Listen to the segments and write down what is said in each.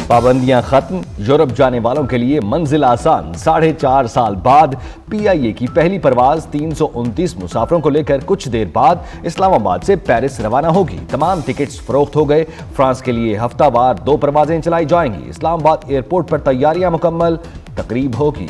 پابندیاں ختم، یورپ جانے والوں کے لیے منزل آسان۔ 4.5 سال بعد پی آئی اے کی پہلی پرواز 329 مسافروں کو لے کر کچھ دیر بعد اسلام آباد سے پیرس روانہ ہوگی۔ تمام ٹکٹس فروخت ہو گئے۔ فرانس کے لیے ہفتہ وار 2 پروازیں چلائی جائیں گی۔ اسلام آباد ایئرپورٹ پر تیاریاں مکمل، تقریب ہوگی۔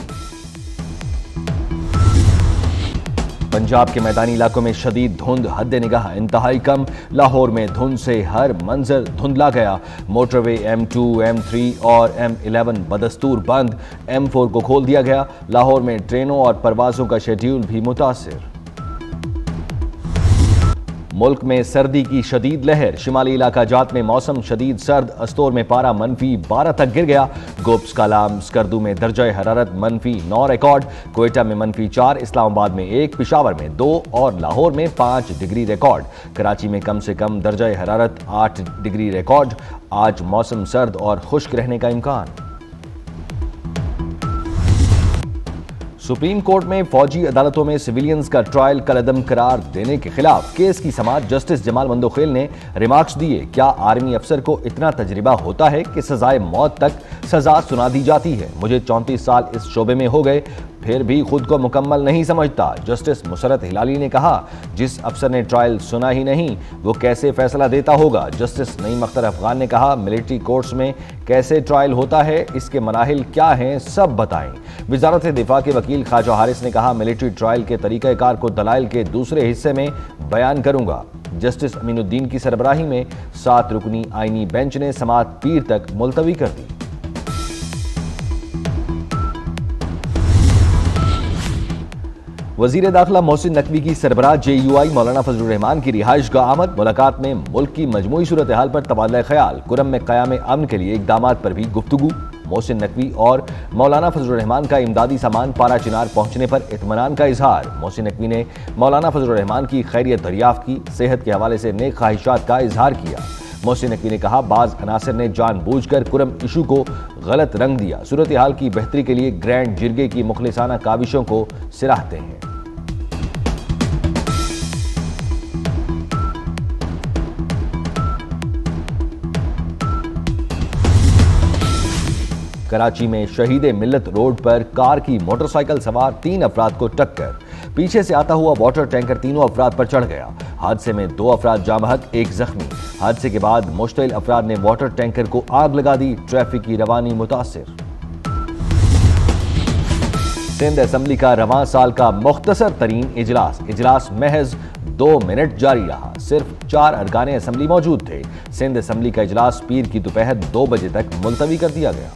پنجاب کے میدانی علاقوں میں شدید دھند، حد نگاہ انتہائی کم۔ لاہور میں دھند سے ہر منظر دھندلا گیا۔ موٹر وے M2، M3 اور M11 بدستور بند، M4 کو کھول دیا گیا۔ لاہور میں ٹرینوں اور پروازوں کا شیڈیول بھی متاثر۔ ملک میں سردی کی شدید لہر، شمالی علاقہ جات میں موسم شدید سرد، استور میں پارہ -12 تک گر گیا۔ گوبس کالام اسکردو میں درجہ حرارت -9 ریکارڈ، کوئٹہ میں -4، اسلام آباد میں 1، پشاور میں 2 اور لاہور میں 5 ڈگری ریکارڈ۔ کراچی میں کم سے کم درجہ حرارت 8 ڈگری ریکارڈ۔ آج موسم سرد اور خشک رہنے کا امکان۔ سپریم کورٹ میں فوجی عدالتوں میں سویلینز کا ٹرائل کالعدم قرار دینے کے خلاف کیس کی سماعت جسٹس جمال مندوخیل نے ریمارکس دیے۔ کیا آرمی افسر کو اتنا تجربہ ہوتا ہے کہ سزائے موت تک سزا سنا دی جاتی ہے؟ مجھے 34 سال اس شعبے میں ہو گئے، پھر بھی خود کو مکمل نہیں سمجھتا۔ جسٹس مسرت ہلالی نے کہا، جس افسر نے ٹرائل سنا ہی نہیں وہ کیسے فیصلہ دیتا ہوگا؟ جسٹس نعیم اختر افغان نے کہا، ملٹری کورٹس میں کیسے ٹرائل ہوتا ہے، اس کے مراحل کیا ہیں، سب بتائیں۔ وزارت دفاع کے وکیل خواجہ حارث نے کہا، ملٹری ٹرائل کے طریقہ کار کو دلائل کے دوسرے حصے میں بیان کروں گا۔ جسٹس امین الدین کی سربراہی میں 7 رکنی آئینی بینچ نے سماعت پیر تک ملتوی کر دی۔ وزیر داخلہ محسن نقوی کی سربراہ JUI مولانا فضل الرحمان کی رہائش گاہ آمد۔ ملاقات میں ملک کی مجموعی صورتحال پر تبادلہ خیال، کرم میں قیام امن کے لیے اقدامات پر بھی گفتگو۔ محسن نقوی اور مولانا فضل الرحمان کا امدادی سامان پارا چنار پہنچنے پر اطمینان کا اظہار۔ محسن نقوی نے مولانا فضل الرحمان کی خیریت دریافت کی، صحت کے حوالے سے نیک خواہشات کا اظہار کیا۔ محسن نقوی نے کہا، بعض عناصر نے جان بوجھ کر کرم ایشو کو غلط رنگ دیا، صورتحال کی بہتری کے لیے گرینڈ جرگے کی مخلصانہ کاوشوں کو سراہتے ہیں۔ کراچی میں شہید ملت روڈ پر کار کی موٹر سائیکل سوار 3 افراد کو ٹکر، پیچھے سے آتا ہوا واٹر ٹینکر تینوں افراد پر چڑھ گیا۔ حادثے میں 2 افراد جاں بحق، 1 زخمی۔ حادثے کے بعد مشتعل افراد نے واٹر ٹینکر کو آگ لگا دی، ٹریفک کی روانی متاثر۔ سندھ اسمبلی کا رواں سال کا مختصر ترین اجلاس محض 2 منٹ جاری رہا، صرف 4 ارکان اسمبلی موجود تھے۔ سندھ اسمبلی کا اجلاس پیر کی دوپہر 2 بجے تک ملتوی کر دیا گیا۔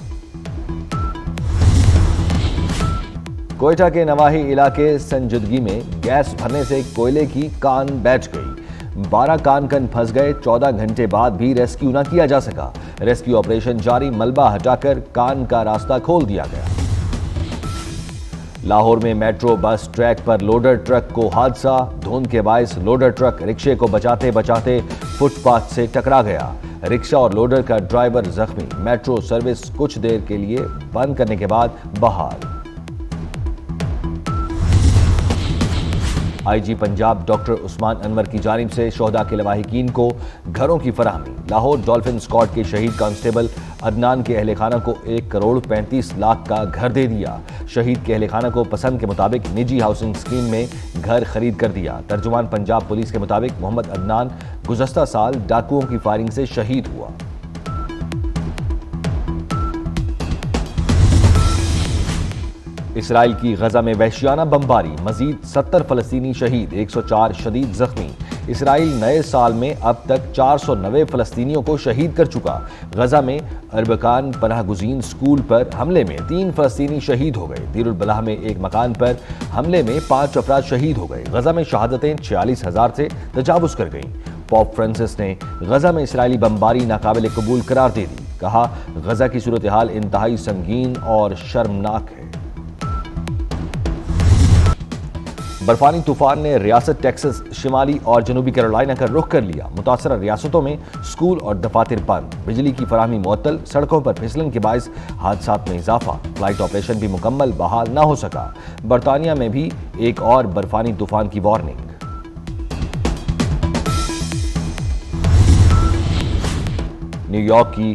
کوئٹہ کے نواحی علاقے سنجدگی میں گیس بھرنے سے کوئلے کی کان بیٹھ گئی، 12 کان پھنس گئے، 14 گھنٹے بعد بھی ریسکیو نہ کیا جا سکا۔ ریسکیو آپریشن جاری، ملبہ ہٹا کر کان کا راستہ کھول دیا گیا۔ لاہور میں میٹرو بس ٹریک پر لوڈر ٹرک کو حادثہ، دھند کے باعث لوڈر ٹرک رکشے کو بچاتے فٹ پاتھ سے ٹکرا گیا۔ رکشہ اور لوڈر کا ڈرائیور زخمی، میٹرو سروس کچھ دیر کے لیے بند کرنے کے بعد بحال۔ آئی جی پنجاب ڈاکٹر عثمان انور کی جانب سے شہداء کے لواحقین کو گھروں کی فراہمی۔ لاہور ڈولفن اسکواڈ کے شہید کانسٹیبل عدنان کے اہل خانہ کو 1.35 کروڑ کا گھر دے دیا۔ شہید کے اہل خانہ کو پسند کے مطابق نجی ہاؤسنگ اسکیم میں گھر خرید کر دیا۔ ترجمان پنجاب پولیس کے مطابق محمد عدنان گزشتہ سال ڈاکوؤں کی فائرنگ سے شہید ہوا۔ اسرائیل کی غزہ میں وحشیانہ بمباری، مزید 70 فلسطینی شہید، 104 شدید زخمی۔ اسرائیل نئے سال میں اب تک 490 فلسطینیوں کو شہید کر چکا۔ غزہ میں اربکان پناہ گزین اسکول پر حملے میں 3 فلسطینی شہید ہو گئے۔ دیر البلح میں ایک مکان پر حملے میں 5 افراد شہید ہو گئے۔ غزہ میں شہادتیں 46,000 سے تجاوز کر گئیں۔ پوپ فرانسس نے غزہ میں اسرائیلی بمباری ناقابل قبول قرار دے دی، کہا، غزہ کی صورتحال انتہائی سنگین اور شرمناک ہے۔ برفانی طوفان نے ریاست ٹیکساس، شمالی اور جنوبی کیرولائنا کا رخ کر لیا۔ متاثرہ ریاستوں میں اسکول اور دفاتر بند، بجلی کی فراہمی معطل، سڑکوں پر پھسلن کے باعث حادثات میں اضافہ، فلائٹ آپریشن بھی مکمل بحال نہ ہو سکا۔ برطانیہ میں بھی ایک اور برفانی طوفان کی وارننگ۔ نیو یارک کی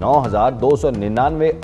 9,299